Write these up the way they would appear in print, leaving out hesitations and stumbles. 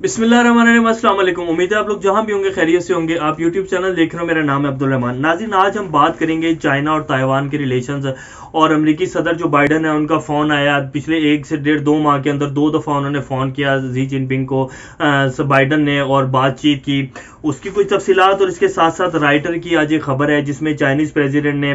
बिस्मिल्लाहिर्रहमानिर्रहीम, अस्सलाम वालेकुम। उम्मीद है आप लोग जहां भी होंगे खैरियत से होंगे। आप यूट्यूब चैनल देख रहे हो, मेरा नाम है अब्दुल। नाज़रीन, आज हम बात करेंगे चाइना और ताइवान के रिलेशंस और अमेरिकी सदर जो बाइडन है उनका फ़ोन आया पिछले 1 से 1.5-2 माह के अंदर 2 दफ़ा उन्होंने फ़ोन किया जी जिनपिंग को बाइडन ने और बातचीत की, उसकी कुछ तफसीलात और इसके साथ साथ राइटर की आज एक खबर है जिसमें चाइनीज़ प्रेसिडेंट ने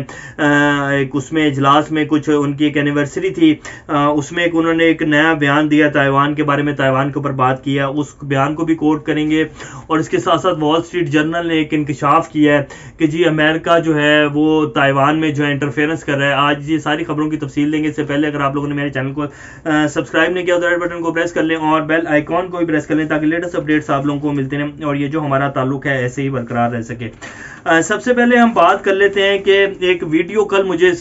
एक उसमें इजलास में कुछ उनकी एक एनिवर्सरी थी, उसमें उन्होंने एक नया बयान दिया ताइवान के बारे में, ताइवान के ऊपर बात किया, उस बयान को भी कोट करेंगे। और इसके साथ साथ वॉल स्ट्रीट जर्नल ने एक इंकशाफ किया है कि जी अमेरिका जो है वो ताइवान में जो है इंटरफेरेंस कर रहा है। आज ये सारी खबरों की तफसील देंगे। इससे पहले अगर आप लोगों ने मेरे चैनल को सब्सक्राइब नहीं किया तो रेड बटन को प्रेस कर लें और बेल आइकॉन को भी प्रेस कर लें ताकि लेटेस्ट अपडेट्स आप लोगों को मिलते रहें और ये जो हमारा ताल्लुक है ऐसे ही बरकरार रह सके। सबसे पहले हम बात कर लेते हैं कि एक वीडियो कल मुझे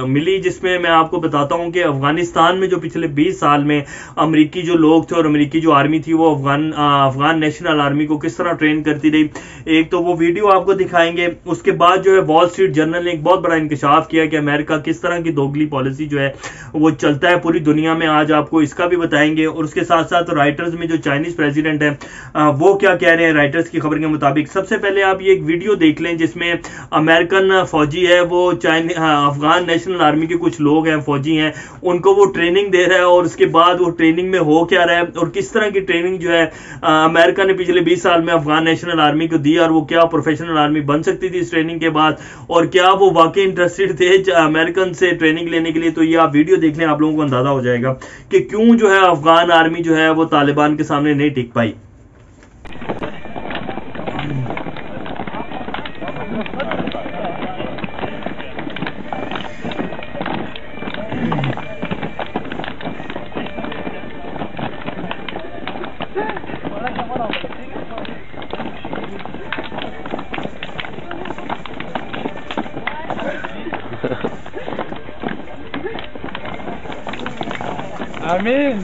मिली जिसमें मैं आपको बताता हूं कि अफगानिस्तान में जो पिछले 20 साल में अमेरिकी जो लोग थे और अमेरिकी जो आर्मी थी वो अफगान नेशनल आर्मी को किस तरह ट्रेन करती रही। एक तो वो वीडियो आपको दिखाएंगे, उसके बाद जो है वॉल स्ट्रीट जर्नल ने एक बहुत बड़ा इंकशाफ किया कि अमेरिका किस तरह की दोगली पॉलिसी जो है वो चलता है पूरी दुनिया में। आज आपको इसका भी बताएंगे और उसके साथ साथ राइटर्स में जो चाइनीज प्रेसिडेंट है वो क्या कह रहे हैं राइटर्स की खबर के मुताबिक। सबसे पहले आप ये एक वीडियो देख लें जिसमें अमेरिकन फौजी है वो अफगान नेशनल आर्मी के कुछ लोग हैं, फौजी हैं, उनको वो ट्रेनिंग दे रहा है और उसके बाद वो ट्रेनिंग में हो क्या रहा है और किस तरह की ट्रेनिंग जो है अमेरिका ने पिछले 20 साल में अफगान नेशनल आर्मी को दी और वो क्या प्रोफेशनल आर्मी बन सकती थी इस ट्रेनिंग के बाद और क्या वो वाकई इंटरेस्टेड थे अमेरिकन से ट्रेनिंग लेने के लिए। तो ये आप वीडियो देख लें, आप लोगों को अंदाजा हो जाएगा कि क्यों जो है अफगान आर्मी जो है वो तालिबान के सामने नहीं टिक पाई। आमीन।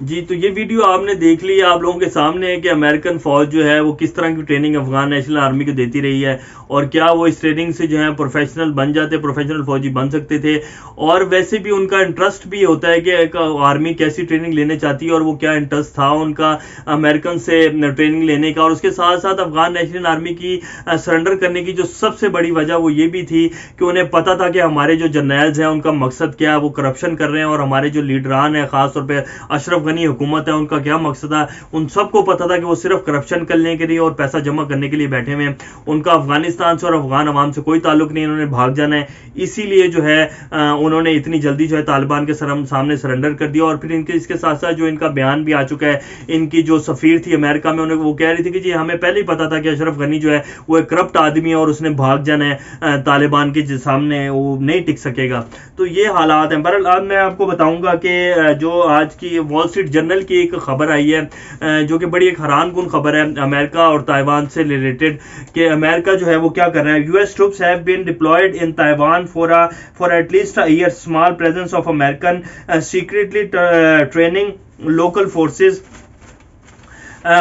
जी, तो ये वीडियो आपने देख ली, आप लोगों के सामने है कि अमेरिकन फौज जो है वो किस तरह की ट्रेनिंग अफगान नेशनल आर्मी को देती रही है और क्या वो इस ट्रेनिंग से जो है प्रोफेशनल बन जाते, प्रोफेशनल फौजी बन सकते थे। और वैसे भी उनका इंटरेस्ट भी होता है कि एक आर्मी कैसी ट्रेनिंग लेने चाहती है और वो क्या इंटरेस्ट था उनका अमेरिकन से ट्रेनिंग लेने का। और उसके साथ साथ अफगान नेशनल आर्मी की सरेंडर करने की जो सबसे बड़ी वजह वो ये भी थी कि उन्हें पता था कि हमारे जो जर्नल्स हैं उनका मकसद क्या है, वो करप्शन कर रहे हैं और हमारे जो लीडरान हैं खासतौर पर अशरफ गनी हुकूमत है उनका क्या मकसद है, उन सबको पता था कि वो सिर्फ करप्शन करने के लिए और पैसा जमा करने के लिए बैठे हुए हैं। उनका अफगानिस्तान से और अफगान अवाम से कोई ताल्लुक नहीं, उन्होंने भाग जाना है। इसीलिए जो है उन्होंने इतनी जल्दी जो है तालिबान के सामने सरेंडर कर दिया। और फिर इनके इसके साथ साथ जो इनका बयान भी आ चुका है, इनकी जो सफीर थी अमेरिका में वो कह रही थी कि जी हमें पहले ही पता था कि अशरफ गनी जो है वो एक करप्ट आदमी है और उसने भाग जाना है तालिबान के सामने, वो नहीं टिक सकेगा। तो ये हालात हैं। बहरहाल आज मैं आपको बताऊंगा कि जो आज की वॉल स्ट्रीट जर्नल की एक खबर आई है जो कि बड़ी एक हैरानकुन खबर है अमेरिका और ताइवान से रिलेटेड कि अमेरिका जो है वो क्या कर रहा है। US troops have been deployed in Taiwan for at least a year. Small presence of American secretly training local forces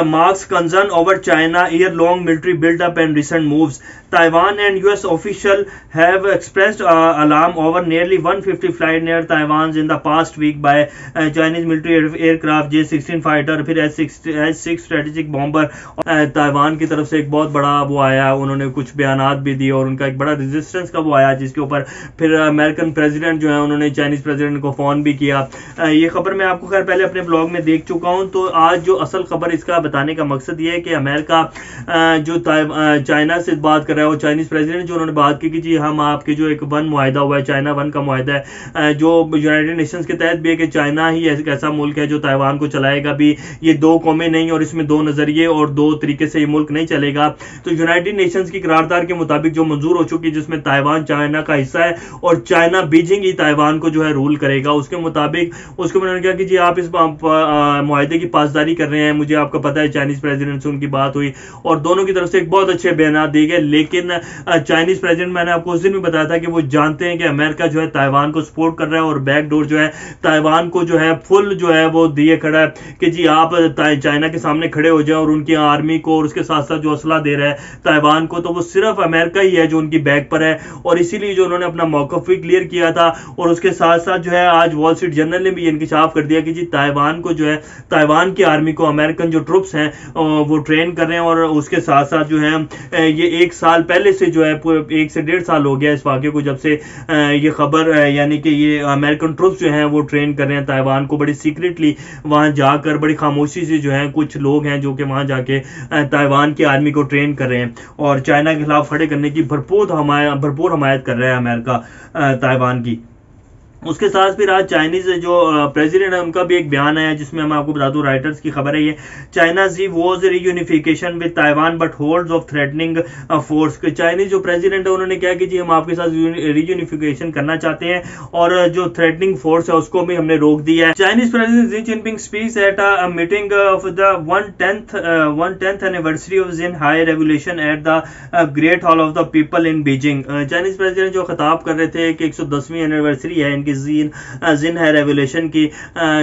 marks concern over China year-long military build-up and recent moves. Taiwan and US officials have expressed alarm over nearly 150 flights near Taiwan in the past week by Chinese military aircraft, J-16 fighter, फिर S-6 strategic bomber। Taiwan की तरफ से एक बहुत बड़ा वो आया, उन्होंने कुछ बयानात भी दिए और उनका एक बड़ा रेजिस्टेंस का वो आया जिसके ऊपर फिर अमेरिकन प्रेसिडेंट जो है उन्होंने चाइनीज प्रेसिडेंट को फ़ोन भी किया। ये खबर मैं आपको खैर पहले अपने ब्लॉग में देख चुका हूँ। तो आज जो असल खबर इसका बताने का मकसद ये है कि अमेरिका जो चाइना से बात कर रहा है, वो चाइनीज प्रेसिडेंट जो उन्होंने बात की कि जी हम आपके जो एक वन मुआहिदा हुआ है, चाइना वन का मुआहिदा है जो यूनाइटेड नेशंस के तहत भी है कि चाइना ही एक ऐसा मुल्क है जो ताइवान को चलाएगा भी, ये दो कौमें नहीं और इसमें दो नजरिए और दो तरीके से ये मुल्क नहीं चलेगा। तो यूनाइटेड नेशंस की करारदाद के मुताबिक जो मंजूर हो चुकी है जिसमें ताइवान चाइना का हिस्सा है और चाइना बीजिंग ही ताइवान को जो है रूल करेगा, उसके मुताबिक उसको उन्होंने कहा कि जी आप इस मुआहिदे की पासदारी कर रहे हैं। मुझे आपका पता है चाइनीज प्रेसिडेंट से उनकी बात हुई और दोनों की तरफ से एक बहुत अच्छे बयान दिए गए, लेकिन चाइनीज प्रेसिडेंट, मैंने आपको उस दिन भी बताया था कि वो जानते हैं कि अमेरिका जो है ताइवान को सपोर्ट कर रहा है और बैकडोर जो है ताइवान को जो है फुल जो है वो दिए खड़ा है कि जी आप चाइना के सामने खड़े हो जाए और उनकी आर्मी को और उसके साथ साथ जो असला दे रहा है ताइवान को, तो वो सिर्फ अमेरिका ही है जो उनकी बैक पर है। और इसीलिए जो उन्होंने अपना मौकफ भी क्लियर किया था। और उसके साथ साथ जो है आज वॉल स्ट्रीट जर्नल ने भी इंकशाफ कर दिया कि जी ताइवान को जो है ताइवान की आर्मी को अमेरिकन जो ट्रुप्स हैं वो ट्रेन कर रहे हैं। और उसके साथ साथ जो है ये 1 साल पहले से जो है 1 से 1.5 साल हो गया इस वाक़े को, जब से ये खबर यानी कि ये अमेरिकन ट्रुप्स जो हैं वो ट्रेन कर रहे हैं ताइवान को बड़ी सीक्रेटली, वहां जाकर बड़ी खामोशी से जो है कुछ लोग हैं जो कि वहां जाके ताइवान की आर्मी को ट्रेन कर रहे हैं और चाइना के खिलाफ खड़े करने की भरपूर हमायत कर रहा है अमेरिका ताइवान की। उसके साथ फिर आज चाइनीज जो प्रेसिडेंट है उनका भी एक बयान आया जिसमें मैं आपको बता दूं, राइटर्स की खबर है ये, China Xi vows reunification with Taiwan but holds off threatening force. Chinese जो प्रेसिडेंट है उन्होंने कहा कि जी हम आपके साथ रीयूनिफिकेशन करना चाहते हैं और जो थ्रेटनिंग फोर्स है उसको भी हमने रोक दिया है। Chinese president Xi Jinping speaks at a meeting of the 110th anniversary of Xinhai revolution at the Great Hall of the People in Beijing. Chinese president जो खिताब कर रहे थे कि 110वीं एनिवर्सरी है जिन है रेवोल्यूशन की,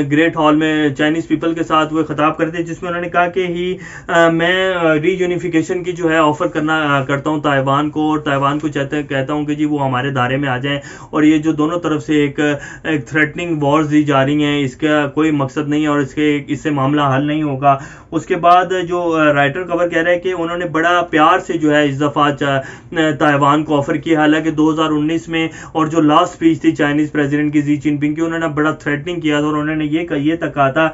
ग्रेट हॉल में चाइनीज पीपल के साथ वो खिताब करते हैं जिसमें उन्होंने कहा कि मैं रीयूनिफिकेशन की जो है ऑफर करता हूं ताइवान को और ताइवान को कहता हूं कि जी वो हमारे दायरे में आ जाएं। और ये जो दोनों तरफ से एक थ्रेटनिंग वॉर्स दी जा रही हैं इसका कोई मकसद नहीं है और इससे मामला हल नहीं होगा। उसके बाद जो राइटर कवर कह रहा है कि उन्होंने बड़ा प्यार से जो है इस दफा ताइवान को ऑफर किया। हालांकि 2019 में और जो लास्ट स्पीच थी चाइनीज प्रेसिडेंट की शी जिनपिंग की, उन्होंने बड़ा थ्रेटनिंग किया था और उन्होंने ये तक कहा था,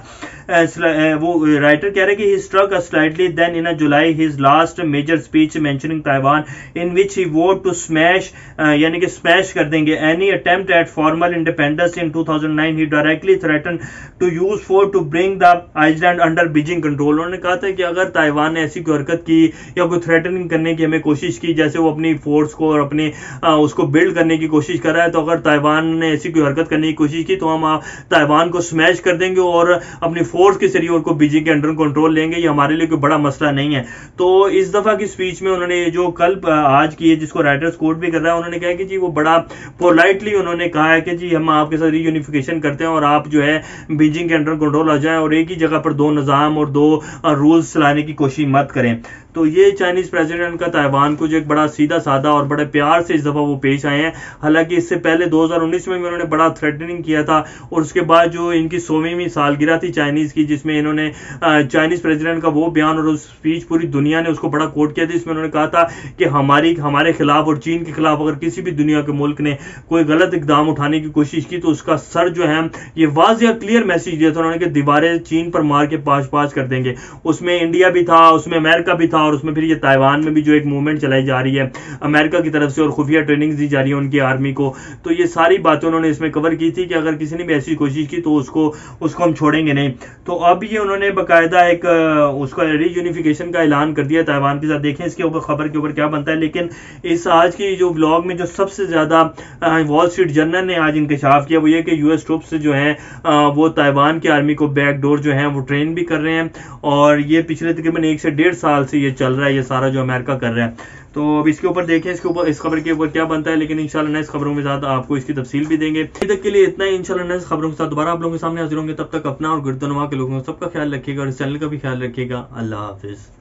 वो राइटर कह रहे हैं कि he struck us slightly then in July his last major speech mentioning Taiwan in which he vowed to smash यानी कि स्मैश कर देंगे any attempt at formal independence in 2009. He directly threatened to use force to bring the island under Beijing control. उन्होंने कहा था कि अगर Taiwan ने ऐसी कोई हरकत की या कोई थ्रेटनिंग करने की हमें कोशिश की, जैसे वो अपनी फोर्स को और अपनी उसको बिल्ड करने की कोशिश कर रहा है, तो अगर ताइवान ने ऐसी कोई हरकत करने की कोशिश की तो हम ताइवान को स्मैश कर देंगे और अपनी फोर्स के जरिए उनको बीजिंग के अंडर कंट्रोल लेंगे। ये हमारे लिए कोई बड़ा मसला नहीं है। तो इस दफा की स्पीच में उन्होंने जो कल आज की है जिसको राइटर्स कोट भी कर रहा है, उन्होंने कहा कि जी वो बड़ा पोलाइटली उन्होंने कहा है कि जी हम आपके साथ रीयूनिफिकेशन करते हैं और आप जो है बीजिंग के अंडर कंट्रोल आ जाएं और एक ही जगह पर 2 निज़ाम और 2 रूल्स चलाने की कोशिश मत करें। तो ये चाइनीज प्रेसिडेंट का ताइवान को जो एक बड़ा सीधा साधा और बड़े प्यार से इस दफा वो पेश आए हैं। हालांकि इससे पहले 2019 में उन्होंने बड़ा थ्रेटनिंग किया था और उसके बाद जो इनकी 100वीं सालगिरह थी चाइनीज की, जिसमें इन्होंने चाइनीज प्रेसिडेंट का वो बयान और उस स्पीच पूरी दुनिया ने उसको बड़ा कोट किया था, जिसमें उन्होंने कहा था कि हमारे खिलाफ और चीन के खिलाफ अगर किसी भी दुनिया के मुल्क ने कोई गलत इकदाम उठाने की कोशिश की तो उसका सर जो है ये वाज़ेह क्लियर मैसेज दिया था उन्होंने कि दीवारें चीन पर मार के पाश कर देंगे। उसमें इंडिया भी था, उसमें अमेरिका भी था और उसमें फिर ये ताइवान में भी जो एक मूवमेंट चलाई जा रही है अमेरिका की तरफ से और खुफिया ट्रेनिंग दी जा रही है उनकी आर्मी को। तो ये सारी बातें उन्होंने इसमें कवर की थी कि अगर किसी ने भी ऐसी कोशिश की तो उसको हम छोड़ेंगे नहीं। तो अब ये उन्होंने बाकायदा एक उसका रीयूनिफिकेशन का ऐलान कर दिया ताइवान के साथ। देखें इसके ऊपर खबर के ऊपर क्या बनता है। लेकिन इस आज की जो व्लॉग में जो सबसे ज्यादा वॉल स्ट्रीट जर्नल ने आज इंकशाफ किया वो ये कि यूएस ट्रुप्स जो है वो ताइवान की आर्मी को बैकडोर जो है वो ट्रेन भी कर रहे हैं और ये पिछले तकरीबन 1 से 1.5 साल से ये चल रहा है, ये सारा जो अमेरिका कर रहा है। तो अब इसके ऊपर देखें इस खबर के ऊपर क्या बनता है। लेकिन इंशाल्लाह नेक्स्ट खबरों के साथ आपको इसकी तफसील भी देंगे। अभी तक के लिए इतना ही। इंशाल्लाह नेक्स्ट खबरों के साथ दोबारा आप लोगों के सामने हाजिर होंगे। तब तक अपना और गिरदोनवा के लोगों का सबका ख्याल रखिएगा और इस चैनल का भी ख्याल रखिएगा। अल्लाह हाफिज।